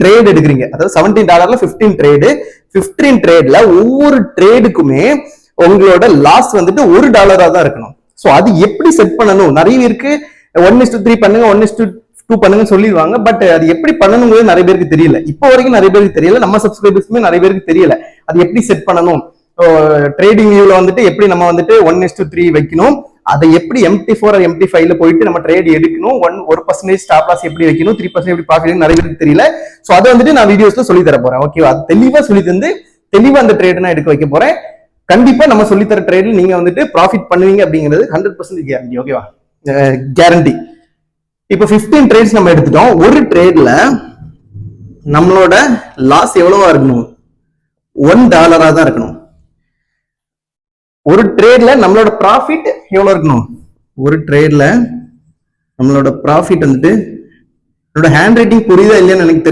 Trade எடுக்கிறீங்க, அதாவது $17 15 trade. 15 ட்ரேட்ல ஒவ்வொரு ட்ரேடுக்குமே உங்களோட லாஸ் வந்துட்டு $1 தான் இருக்கணும். சோ அது எப்படி செட் பண்ணணும்? நிறைய பேருக்கு 1:3 பண்ணுங்க, 1:2 பண்ணுங்க சொல்லிடுவாங்க. பட் அது எப்படி பண்ணணுங்கிறது நிறைய பேருக்கு தெரியல. இப்போ வரைக்கும் நிறைய பேருக்கு தெரியல. நம்ம சப்ஸ்கிரைபர்ஸ்மே நிறைய பேருக்கு தெரியல அது எப்படி செட் பண்ணணும். ட்ரேடிங் வியூல வந்துட்டு எப்படி நம்ம வந்துட்டு 1:3 வைக்கணும், அதை எப்படி MT4 or MT5ல போயிட்டு நம்ம ட்ரேட் எடுக்கணும், 1% ஸ்டாப் லாஸ் எப்படி வைக்கணும், 3% எப்படி ப்ராஃபிட், நிறைய பேருக்கு தெரியல. சோ அதை வந்துட்டு நான் வீடியோஸ்ல சொல்லி தர போறேன். ஓகேவா? அது தெளிவா சொல்லி தந்து தெளிவா அந்த ட்ரேட் நான் எடுக்க வைக்க போறேன். கண்டிப்பா நம்ம சொல்லித்தர ட்ரேட்ல நீங்க வந்துட்டு ப்ராஃபிட் பண்ணுவீங்க அப்படிங்கிறது 100% கேரண்டி. ஓகேவா? கேரண்டி. இப்போ 15 ட்ரேட்ஸ் நம்ம எடுத்துட்டோம். ஒரு ட்ரேட்ல நம்மளோட லாஸ் எவ்வளவா இருக்கணும்? $1 தான் இருக்கணும். ஒரு ட்ரேட்ல நம்மளோட ப்ராஃபிட் எவ்வளவு இருக்கணும்? ஒரு ட்ரேட்ல நம்மளோட ப்ராஃபிட் வந்துட்டு, என்னோட ஹேண்ட் ரைட்டிங் புரியுதா இல்லையான்னு எனக்கு